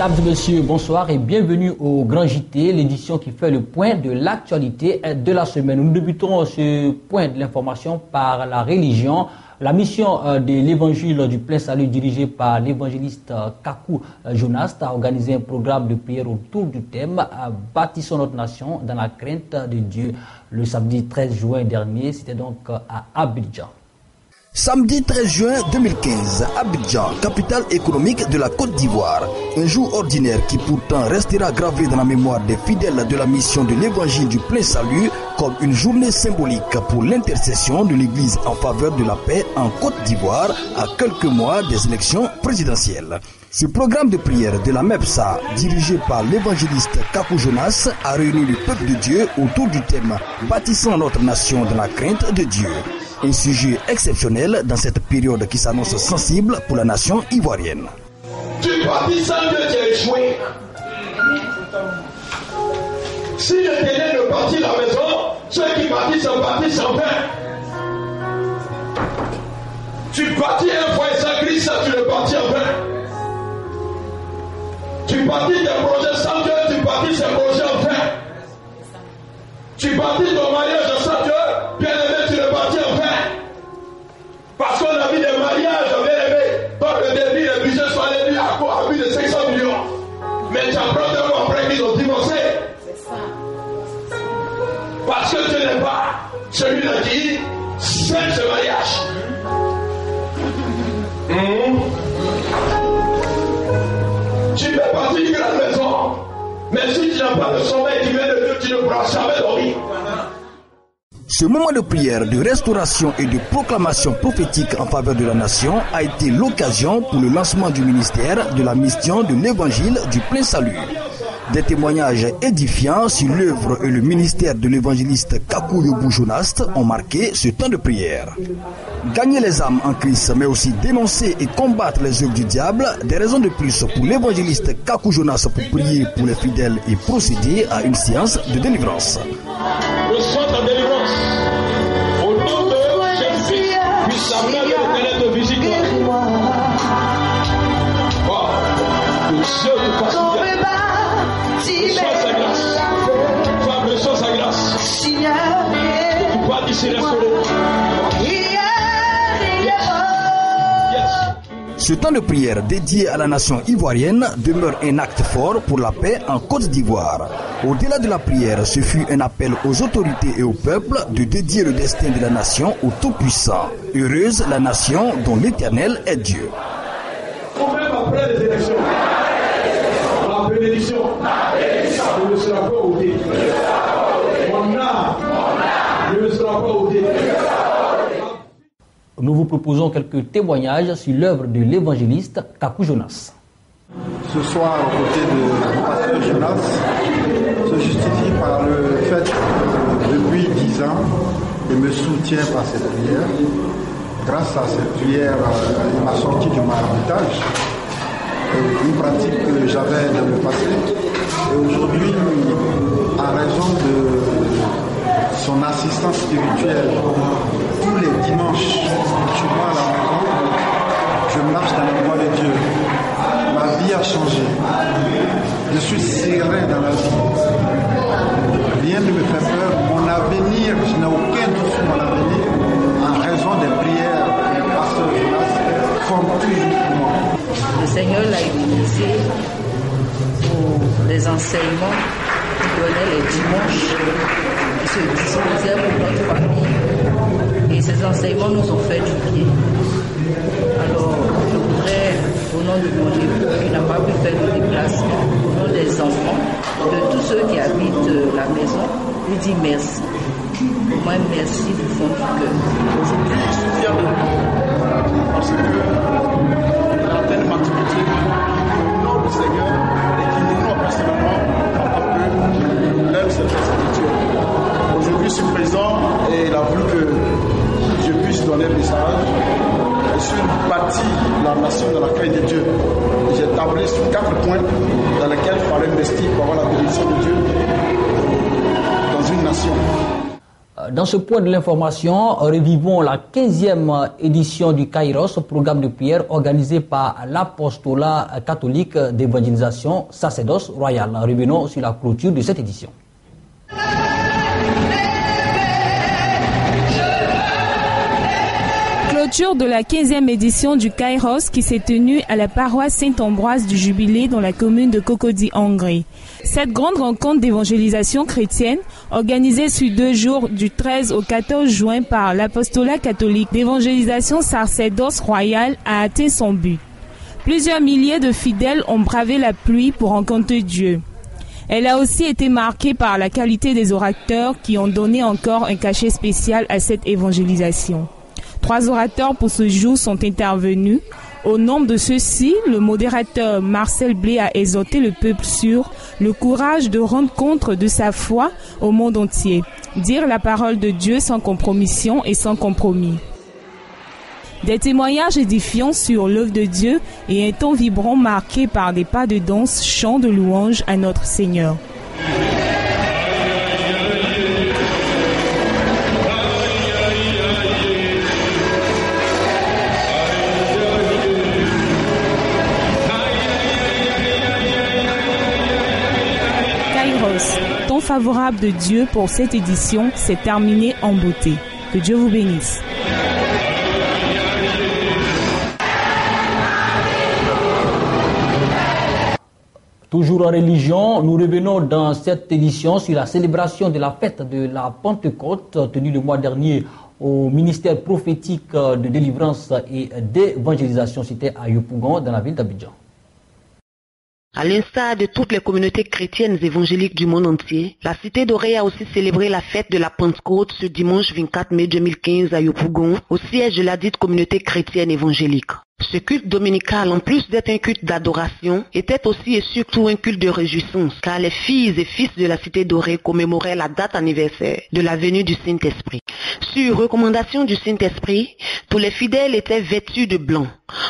Mesdames et messieurs, bonsoir et bienvenue au Grand JT, l'édition qui fait le point de l'actualité de la semaine. Nous débutons ce point de l'information par la religion. La mission de l'évangile du plein salut dirigée par l'évangéliste Kakou Jonas a organisé un programme de prière autour du thème « Bâtissons notre nation dans la crainte de Dieu » le samedi 13 juin dernier. C'était donc à Abidjan. Samedi 13 juin 2015, Abidjan, capitale économique de la Côte d'Ivoire. Un jour ordinaire qui pourtant restera gravé dans la mémoire des fidèles de la mission de l'évangile du plein salut comme une journée symbolique pour l'intercession de l'Église en faveur de la paix en Côte d'Ivoire à quelques mois des élections présidentielles. Ce programme de prière de la MEPSA, dirigé par l'évangéliste Kakou Jonas, a réuni le peuple de Dieu autour du thème « Bâtissons notre nation dans la crainte de Dieu ». Un sujet exceptionnel dans cette période qui s'annonce sensible pour la nation ivoirienne. Tu bâtis sans Dieu, tu as échoué. Si l'Éternel ne bâtit la maison, ceux qui bâtissent en vain. Tu bâtis un foyer sans Christ, tu le bâtis en vain. Tu bâtis des projets sans Dieu, tu bâtis ces projets en vain. Tu bâtis ton mariage sans Dieu, bien aimé, tu le bâtis en vain. Parce qu'on a vu des mariages, bien aimé, dans le début, les budgets sont allés à plus de 500 millions. Mais tu apprends 2 mois après qu'ils ont divorcé. Parce que tu n'es pas celui-là qui sème ce mariage. Tu peux bâtir une grande maison, mais si tu n'as pas le sommeil qui vient de Dieu, tu ne pourras jamais dormir. Ce moment de prière, de restauration et de proclamation prophétique en faveur de la nation a été l'occasion pour le lancement du ministère de la mission de l'évangile du plein salut. Des témoignages édifiants sur l'œuvre et le ministère de l'évangéliste Kakou Jonas ont marqué ce temps de prière. Gagner les âmes en Christ, mais aussi dénoncer et combattre les œuvres du diable, des raisons de plus pour l'évangéliste Kakou Jonas pour prier pour les fidèles et procéder à une séance de délivrance. Le centre de délivrance, au nom de Jésus, puisse la main de l'Éternel te visite. Que Dieu te fasse bien. Reçois sa grâce. Femme, reçois sa grâce. Tu vas d'ici restaurer. Ce temps de prière dédié à la nation ivoirienne demeure un acte fort pour la paix en Côte d'Ivoire. Au-delà de la prière, ce fut un appel aux autorités et au peuple de dédier le destin de la nation au Tout-Puissant. Heureuse la nation dont l'Éternel est Dieu. Même après les élections, la bénédiction ne sera pas ôtée. Mon âme ne sera pas ôtée. Nous vous proposons quelques témoignages sur l'œuvre de l'évangéliste Kakou Jonas. Ce soir, aux côtés de pasteur Jonas, se justifie par le fait que depuis 10 ans, il me soutient par cette prière. Grâce à cette prière, il m'a sorti du maraboutage, une pratique que j'avais dans le passé. Et aujourd'hui, en raison de son assistance spirituelle, tous les dimanches, je vois à la maison, je marche dans la voie de Dieu. Ma vie a changé. Je suis serein dans la vie. Rien ne me fait peur. Mon avenir, je n'ai aucun doute sur mon avenir en raison des prières du pasteur Jonas font toujours pour moi. Le Seigneur l'a utilisé pour les enseignements qu'il donnait les dimanches. Il se disposait pour notre famille. Et ces enseignements nous ont fait du bien. Alors, je voudrais, au nom de mon époux qui n'a pas pu faire le déplacement, au nom des enfants, de tous ceux qui habitent la maison, lui dire merci. Moi, merci du fond du cœur. Aujourd'hui, je suis fier de lui. Parce que la telle maturité, au nom du Seigneur, et qui nous, personnellement, a l'aime cette écriture. Aujourd'hui, je suis présent et il a voulu que je puisse donner le message. Je suis bâti la nation dans la crainte de Dieu. J'ai tablé sur 4 points dans lesquels il fallait investir pour avoir la bénédiction de Dieu dans une nation. Dans ce point de l'information, revivons la 15e édition du Kairos, programme de prière organisé par l'apostolat catholique d'évangélisation Sacerdoce Royal. Revenons sur la clôture de cette édition. Clôture de la 15e édition du Kairos qui s'est tenue à la paroisse Saint-Ambroise du Jubilé dans la commune de Cocody-Hongrie. Cette grande rencontre d'évangélisation chrétienne, organisée sur 2 jours du 13 au 14 juin par l'apostolat catholique d'évangélisation Sacerdoce Royal, a atteint son but. Plusieurs milliers de fidèles ont bravé la pluie pour rencontrer Dieu. Elle a aussi été marquée par la qualité des orateurs qui ont donné encore un cachet spécial à cette évangélisation. 3 orateurs pour ce jour sont intervenus. Au nombre de ceux-ci, le modérateur Marcel Blé a exhorté le peuple sur le courage de rendre compte de sa foi au monde entier. Dire la parole de Dieu sans compromission et sans compromis. Des témoignages édifiants sur l'œuvre de Dieu et un ton vibrant marqué par des pas de danse, chants de louange à notre Seigneur. Ton favorable de Dieu pour cette édition s'est terminé en beauté. Que Dieu vous bénisse. Toujours en religion, nous revenons dans cette édition sur la célébration de la fête de la Pentecôte tenue le mois dernier au ministère prophétique de délivrance et d'évangélisation cité à Yopougon dans la ville d'Abidjan. À l'instar de toutes les communautés chrétiennes évangéliques du monde entier, la cité d'Orée a aussi célébré la fête de la Pentecôte ce dimanche 24 mai 2015 à Yopougon, au siège de la dite communauté chrétienne évangélique. Ce culte dominical, en plus d'être un culte d'adoration, était aussi et surtout un culte de réjouissance, car les filles et fils de la cité dorée commémoraient la date anniversaire de la venue du Saint-Esprit. Sur recommandation du Saint-Esprit, tous les fidèles étaient vêtus de blanc,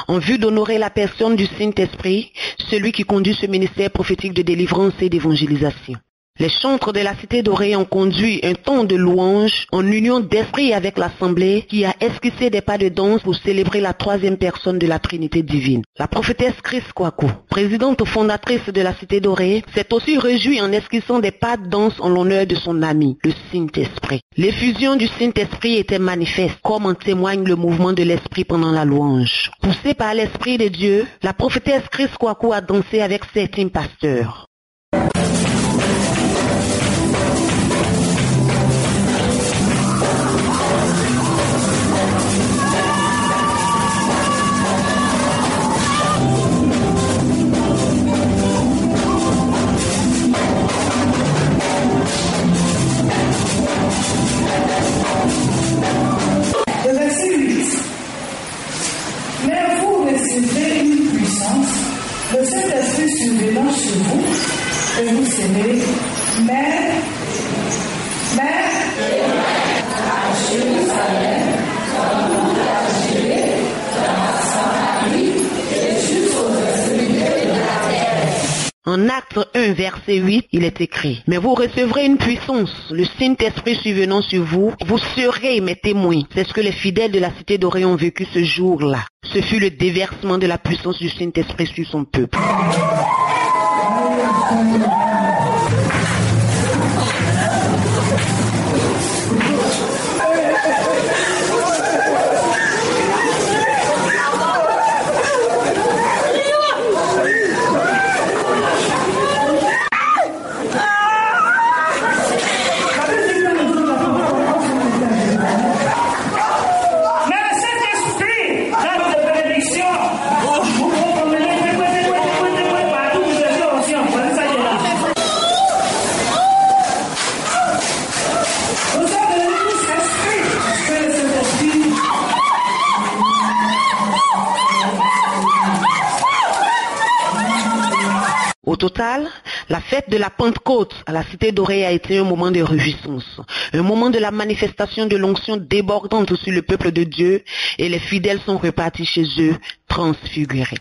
en vue d'honorer la personne du Saint-Esprit, celui qui conduit ce ministère prophétique de délivrance et d'évangélisation. Les chantres de la cité dorée ont conduit un temps de louange en union d'esprit avec l'assemblée qui a esquissé des pas de danse pour célébrer la 3e personne de la Trinité divine. La prophétesse Chris Kwaku, présidente fondatrice de la cité dorée, s'est aussi réjouie en esquissant des pas de danse en l'honneur de son ami, le Saint-Esprit. L'effusion du Saint-Esprit était manifeste, comme en témoigne le mouvement de l'Esprit pendant la louange. Poussée par l'Esprit de Dieu, la prophétesse Chris Kwaku a dansé avec certains pasteurs. Le Saint-Esprit survenant sur vous, et vous serez mère à Jérusalem, à Judée, à Samarie, et jusqu'aux extrémités de la terre. En Actes 1, verset 8, il est écrit: mais vous recevrez une puissance, le Saint-Esprit survenant sur vous, vous serez mes témoins. C'est ce que les fidèles de la cité d'Orée ont vécu ce jour-là. Ce fut le déversement de la puissance du Saint-Esprit sur son peuple. Au total, la fête de la Pentecôte à la cité d'Orée a été un moment de réjouissance, un moment de la manifestation de l'onction débordante sur le peuple de Dieu, et les fidèles sont repartis chez eux transfigurés.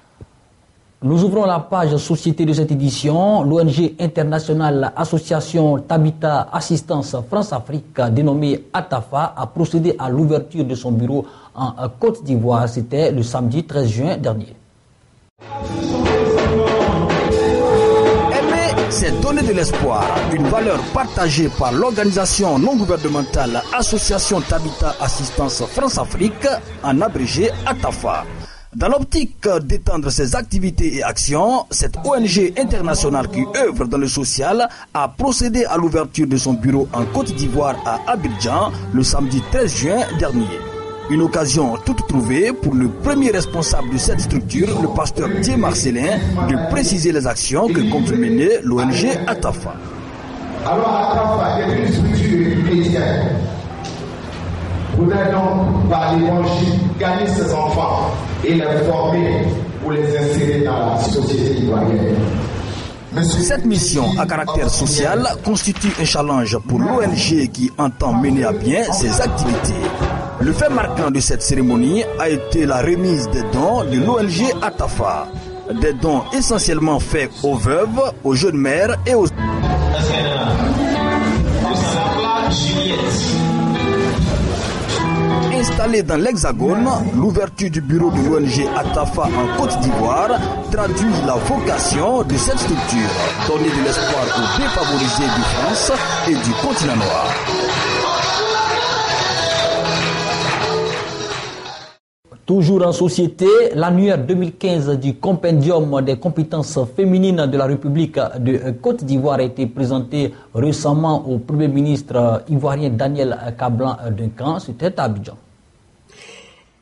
Nous ouvrons la page société de cette édition. L'ONG internationale Association Tabita Assistance France-Afrique, dénommée ATAFA, a procédé à l'ouverture de son bureau en Côte d'Ivoire. C'était le samedi 13 juin dernier. Aimer, c'est donner de l'espoir, une valeur partagée par l'organisation non gouvernementale Association Tabita Assistance France-Afrique, en abrégé ATAFA. Dans l'optique d'étendre ses activités et actions, cette ONG internationale qui œuvre dans le social a procédé à l'ouverture de son bureau en Côte d'Ivoire à Abidjan le samedi 13 juin dernier. Une occasion toute trouvée pour le premier responsable de cette structure, le pasteur Thierry Marcelin, de préciser les actions que compte mener l'ONG ATAFA. Alors ATAFA est une structure chrétienne. Voudrait donc par l'évangile gagner ses enfants et les former pour les insérer dans la société ivoirienne. Cette mission à caractère social constitue un challenge pour l'ONG qui entend mener à bien ses activités. Le fait marquant de cette cérémonie a été la remise des dons de l'ONG ATAFA. Des dons essentiellement faits aux veuves, aux jeunes mères et aux... Installé dans l'Hexagone, l'ouverture du bureau de l'ONG ATAFA en Côte d'Ivoire traduit la vocation de cette structure, donner de l'espoir aux défavorisés de France et du continent noir. Toujours en société, l'annuaire 2015 du compendium des compétences féminines de la République de Côte d'Ivoire a été présenté récemment au Premier ministre ivoirien Daniel Kablan-Duncan. C'était à Abidjan.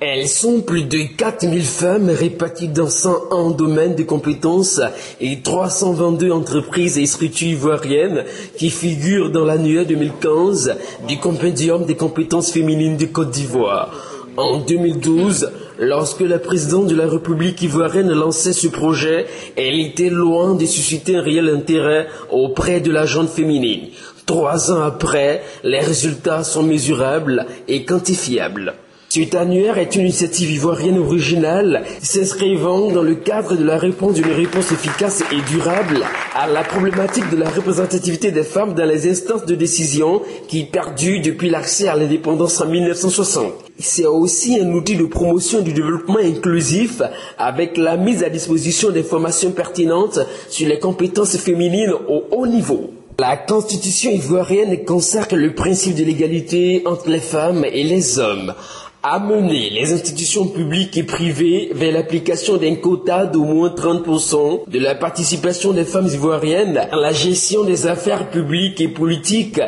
Elles sont plus de 4000 femmes réparties dans 101 domaines de compétences et 322 entreprises et structures ivoiriennes qui figurent dans l'annuaire 2015 du compendium des compétences féminines de Côte d'Ivoire. En 2012, lorsque la présidente de la République ivoirienne lançait ce projet, elle était loin de susciter un réel intérêt auprès de la gente féminine. 3 ans après, les résultats sont mesurables et quantifiables. Cet annuaire est une initiative ivoirienne originale s'inscrivant dans le cadre de la réponse d'une réponse efficace et durable à la problématique de la représentativité des femmes dans les instances de décision qui perdurent depuis l'accès à l'indépendance en 1960. C'est aussi un outil de promotion du développement inclusif avec la mise à disposition d'informations pertinentes sur les compétences féminines au haut niveau. La Constitution ivoirienne consacre le principe de l'égalité entre les femmes et les hommes. Amener les institutions publiques et privées vers l'application d'un quota d'au moins 30% de la participation des femmes ivoiriennes à la gestion des affaires publiques et politiques,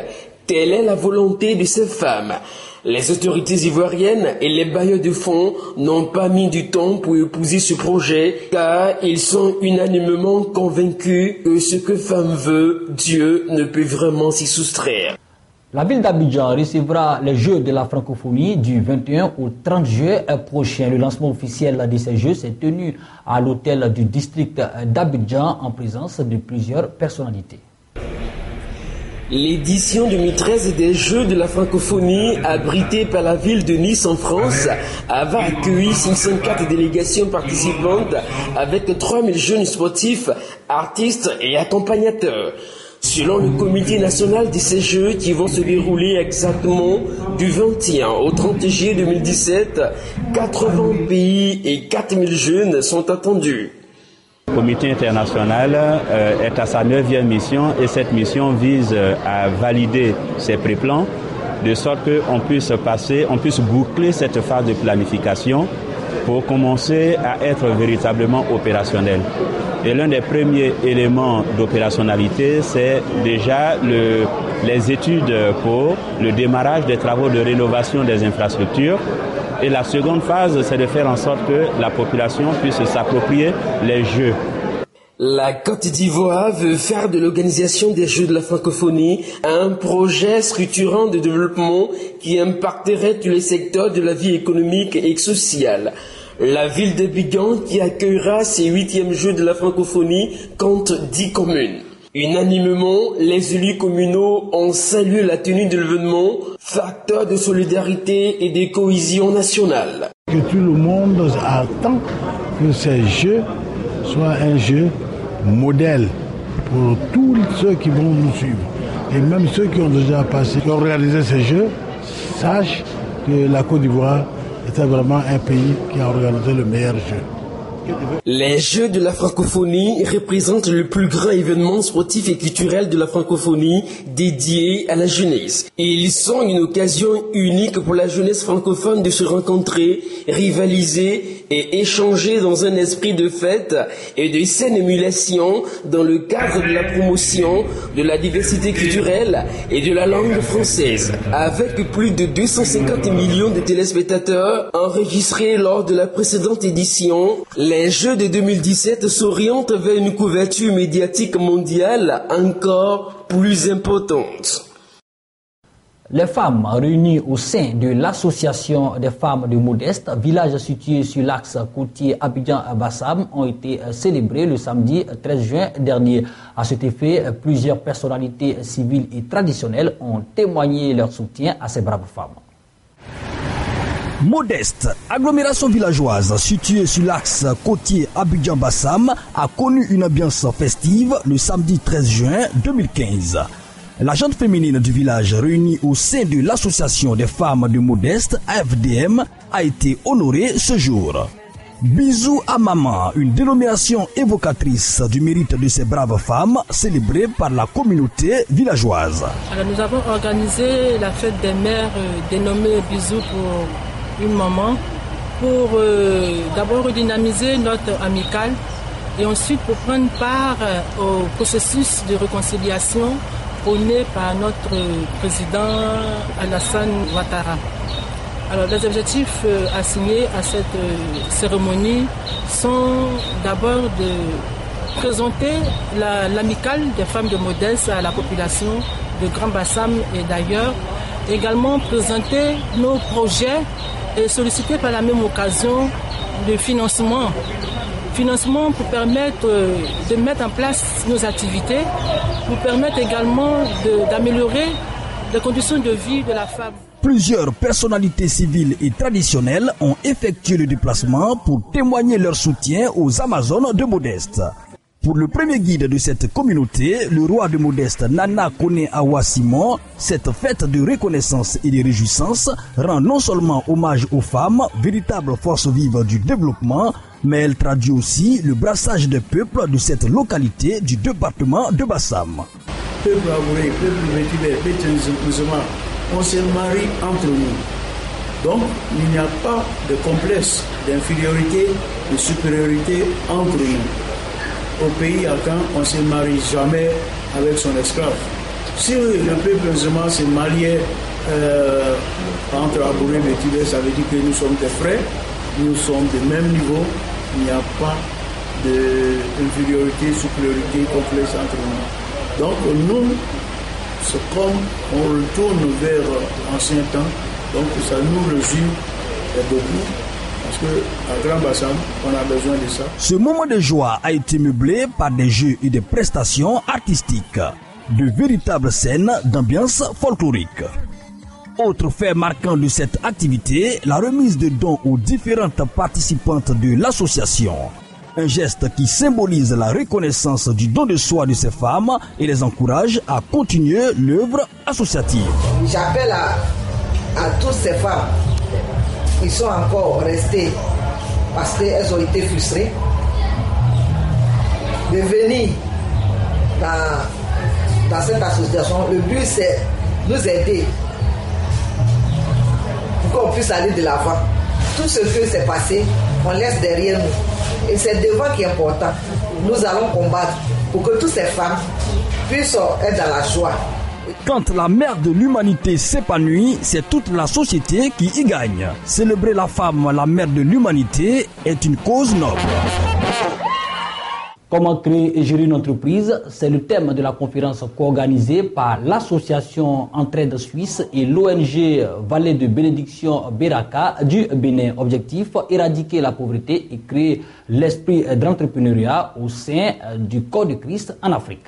telle est la volonté de ces femmes. Les autorités ivoiriennes et les bailleurs de fonds n'ont pas mis du temps pour épouser ce projet car ils sont unanimement convaincus que ce que femme veut, Dieu ne peut vraiment s'y soustraire. La ville d'Abidjan recevra les Jeux de la francophonie du 21 au 30 juillet prochain. Le lancement officiel de ces Jeux s'est tenu à l'hôtel du district d'Abidjan en présence de plusieurs personnalités. L'édition 2013 des Jeux de la francophonie, abritée par la ville de Nice en France, avait accueilli 504 délégations participantes avec 3000 jeunes sportifs, artistes et accompagnateurs. Selon le comité national de ces Jeux qui vont se dérouler exactement du 21 au 30 juillet 2017, 80 pays et 4000 jeunes sont attendus. Le comité international est à sa 9e mission et cette mission vise à valider ces préplans de sorte qu'on puisse boucler cette phase de planification pour commencer à être véritablement opérationnel. Et l'un des premiers éléments d'opérationnalité, c'est déjà les études pour le démarrage des travaux de rénovation des infrastructures. Et la seconde phase, c'est de faire en sorte que la population puisse s'approprier les Jeux. La Côte d'Ivoire veut faire de l'organisation des Jeux de la francophonie un projet structurant de développement qui impacterait tous les secteurs de la vie économique et sociale. La ville d'Abidjan, qui accueillera ses 8e Jeux de la francophonie, compte 10 communes. Unanimement, les élus communaux ont salué la tenue de l'événement, facteur de solidarité et de cohésion nationale. Que tout le monde attend que ces Jeux soit un jeu modèle pour tous ceux qui vont nous suivre. Et même ceux qui ont déjà passé, qui ont réalisé ces jeux, sachent que la Côte d'Ivoire était vraiment un pays qui a organisé le meilleur jeu. Les Jeux de la francophonie représentent le plus grand événement sportif et culturel de la francophonie dédié à la jeunesse. Ils sont une occasion unique pour la jeunesse francophone de se rencontrer, rivaliser et échanger dans un esprit de fête et de saine émulation dans le cadre de la promotion de la diversité culturelle et de la langue française. Avec plus de 250 millions de téléspectateurs enregistrés lors de la précédente édition, les Jeux de 2017 s'orientent vers une couverture médiatique mondiale encore plus importante. Les femmes réunies au sein de l'association des femmes de Modeste, village situé sur l'axe côtier Abidjan-Bassam, ont été célébrées le samedi 13 juin dernier. À cet effet, plusieurs personnalités civiles et traditionnelles ont témoigné leur soutien à ces braves femmes. Modeste, agglomération villageoise située sur l'axe côtier Abidjan-Bassam, a connu une ambiance festive le samedi 13 juin 2015. La gente féminine du village réunie au sein de l'association des femmes de Modeste, AFDM, a été honorée ce jour. Bisous à maman, une dénomination évocatrice du mérite de ces braves femmes célébrée par la communauté villageoise. Alors nous avons organisé la fête des mères dénommée Bisous pour une maman pour d'abord redynamiser notre amicale et ensuite pour prendre part au processus de réconciliation prôné par notre président Alassane Ouattara. Alors les objectifs assignés à cette cérémonie sont d'abord de présenter l'amicale des femmes de Modeste à la population de Grand Bassam et d'ailleurs, également présenter nos projets et solliciter par la même occasion le financement pour permettre de mettre en place nos activités, pour permettre également d'améliorer les conditions de vie de la femme. Plusieurs personnalités civiles et traditionnelles ont effectué le déplacement pour témoigner leur soutien aux Amazones de Modeste. Pour le premier guide de cette communauté, le roi de Modeste, Nana Kone Awa Simon, cette fête de reconnaissance et de réjouissance rend non seulement hommage aux femmes, véritables forces vives du développement, mais elle traduit aussi le brassage des peuples de cette localité du département de Bassam. Peuple abouré, peuple vétibé, peuple musulman, on se marie entre nous. Donc, il n'y a pas de complexe d'infériorité, de supériorité entre nous. Au pays Akan, on ne se marie jamais avec son esclave. Si le peuple musulman se mariait entre Abouré et Tibet, ça veut dire que nous sommes des frères, nous sommes du même niveau, il n'y a pas d'infériorité, supériorité, complexe entre nous. Donc nous, c'est comme on retourne vers l'ancien temps, donc ça nous résume beaucoup. Parce qu'à Grand Bassam, on a besoin de ça. Ce moment de joie a été meublé par des jeux et des prestations artistiques, de véritables scènes d'ambiance folklorique. Autre fait marquant de cette activité, la remise de dons aux différentes participantes de l'association. Un geste qui symbolise la reconnaissance du don de soi de ces femmes et les encourage à continuer l'œuvre associative. J'appelle à toutes ces femmes qui sont encore restées parce qu'elles ont été frustrées de venir dans cette association. Le but c'est nous aider pour qu'on puisse aller de l'avant. Tout ce que s'est passé, on laisse derrière nous. Et c'est devant qui est important. Nous allons combattre pour que toutes ces femmes puissent être dans la joie. Quand la mère de l'humanité s'épanouit, c'est toute la société qui y gagne. Célébrer la femme, la mère de l'humanité, est une cause noble. Comment créer et gérer une entreprise, c'est le thème de la conférence co-organisée par l'association Entraide Suisse et l'ONG Vallée de Bénédiction Beraka du Bénin. Objectif, éradiquer la pauvreté et créer l'esprit d'entrepreneuriat au sein du corps de Christ en Afrique.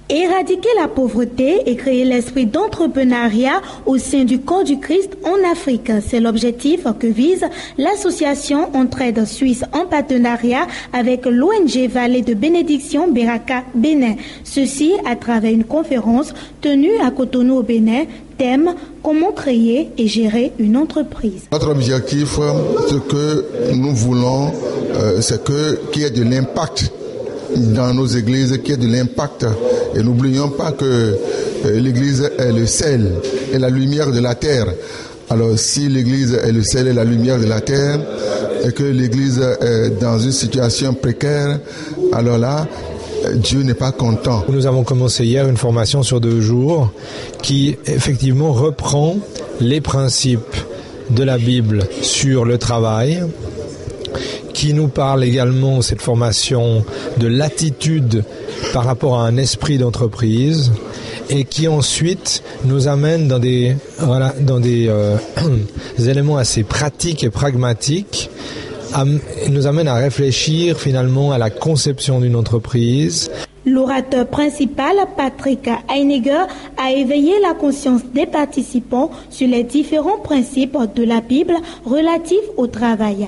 Éradiquer la pauvreté et créer l'esprit d'entrepreneuriat au sein du corps du Christ en Afrique. C'est l'objectif que vise l'association Entraide Suisse en partenariat avec l'ONG Vallée de Bénédiction Beraka Bénin. Ceci à travers une conférence tenue à Cotonou au Bénin. Thème: comment créer et gérer une entreprise. Notre objectif, ce que nous voulons, c'est qu'il y ait de l'impact dans nos églises, qu'il y ait de l'impact. Et n'oublions pas que l'église est le sel et la lumière de la terre. Alors si l'église est le sel et la lumière de la terre, et que l'église est dans une situation précaire, alors là, Dieu n'est pas content. Nous avons commencé hier une formation sur 2 jours qui effectivement reprend les principes de la Bible sur le travail, qui nous parle également, cette formation, de l'attitude par rapport à un esprit d'entreprise, et qui ensuite nous amène dans des éléments assez pratiques et pragmatiques, nous amène à réfléchir finalement à la conception d'une entreprise. L'orateur principal, Patrick Heiniger, a éveillé la conscience des participants sur les différents principes de la Bible relatifs au travail.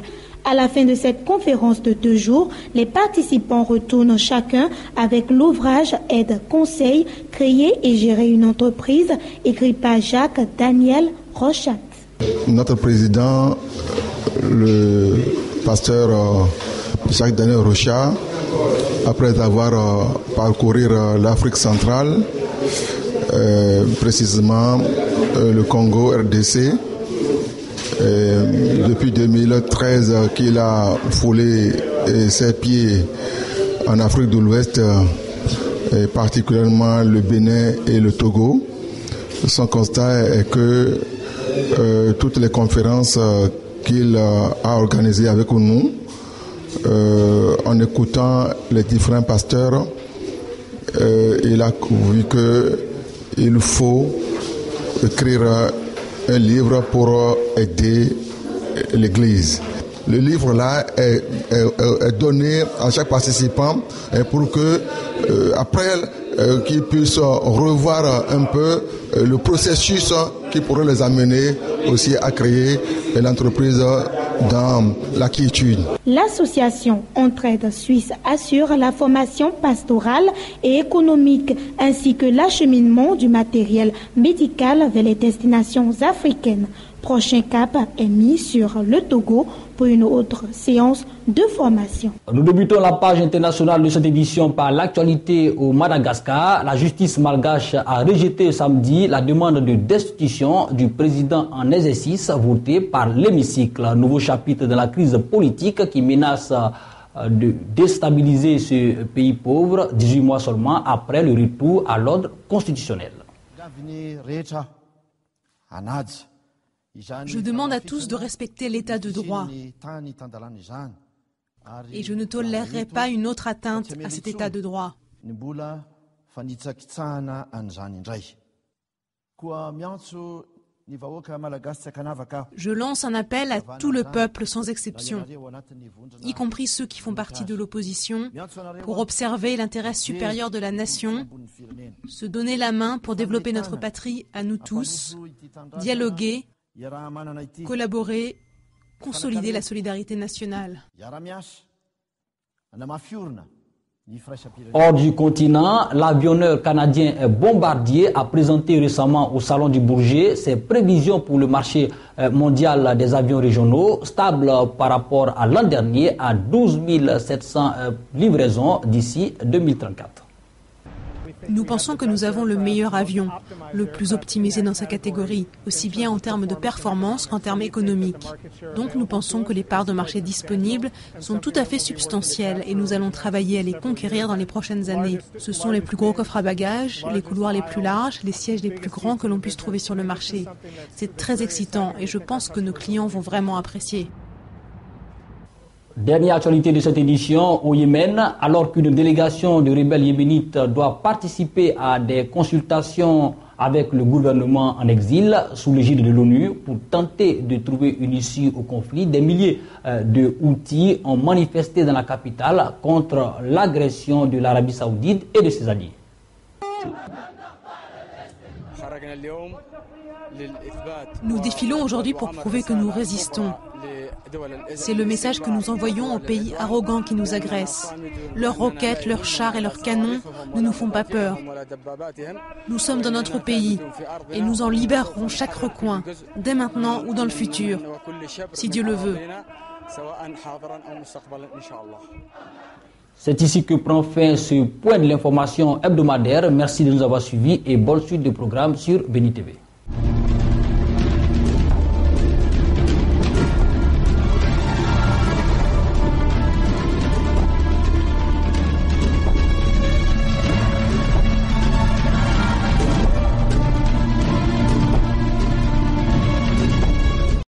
À la fin de cette conférence de 2 jours, les participants retournent chacun avec l'ouvrage Aide Conseil, créer et gérer une entreprise, écrit par Jacques Daniel Rochat. Notre président, le pasteur Jacques Daniel Rochat, après avoir parcouru l'Afrique centrale, précisément le Congo, RDC, depuis 2013 qu'il a foulé ses pieds en Afrique de l'Ouest, et particulièrement le Bénin et le Togo. Son constat est que toutes les conférences qu'il a organisées avec nous, en écoutant les différents pasteurs, il a vu qu'il faut écrire un livre pour aider l'Église. Le livre-là est donné à chaque participant pour que, après, qu'ils puissent revoir un peu le processus qui pourrait les amener aussi à créer l'entreprise dans la quiétude. L'association Entraide Suisse assure la formation pastorale et économique ainsi que l'acheminement du matériel médical vers les destinations africaines. Prochain cap est mis sur le Togo pour une autre séance de formation. Nous débutons la page internationale de cette édition par l'actualité au Madagascar. La justice malgache a rejeté samedi la demande de destitution du président en exercice votée par l'hémicycle. Nouveau chapitre de la crise politique qui menace de déstabiliser ce pays pauvre 18 mois seulement après le retour à l'ordre constitutionnel. Je demande à tous de respecter l'état de droit et je ne tolérerai pas une autre atteinte à cet état de droit. Je lance un appel à tout le peuple sans exception, y compris ceux qui font partie de l'opposition, pour observer l'intérêt supérieur de la nation, se donner la main pour développer notre patrie à nous tous, dialoguer, collaborer, consolider la solidarité nationale. Hors du continent, l'avionneur canadien Bombardier a présenté récemment au Salon du Bourget ses prévisions pour le marché mondial des avions régionaux, stable par rapport à l'an dernier à 12 700 livraisons d'ici 2034. Nous pensons que nous avons le meilleur avion, le plus optimisé dans sa catégorie, aussi bien en termes de performance qu'en termes économiques. Donc nous pensons que les parts de marché disponibles sont tout à fait substantielles et nous allons travailler à les conquérir dans les prochaines années. Ce sont les plus gros coffres à bagages, les couloirs les plus larges, les sièges les plus grands que l'on puisse trouver sur le marché. C'est très excitant et je pense que nos clients vont vraiment apprécier. Dernière actualité de cette édition, au Yémen, alors qu'une délégation de rebelles yéménites doit participer à des consultations avec le gouvernement en exil sous l'égide de l'ONU pour tenter de trouver une issue au conflit, des milliers de Houthis ont manifesté dans la capitale contre l'agression de l'Arabie Saoudite et de ses alliés. Nous défilons aujourd'hui pour prouver que nous résistons. C'est le message que nous envoyons aux pays arrogants qui nous agressent. Leurs roquettes, leurs chars et leurs canons ne nous font pas peur. Nous sommes dans notre pays et nous en libérerons chaque recoin, dès maintenant ou dans le futur, si Dieu le veut. C'est ici que prend fin ce point de l'information hebdomadaire. Merci de nous avoir suivis et bonne suite de programmes sur Béni TV.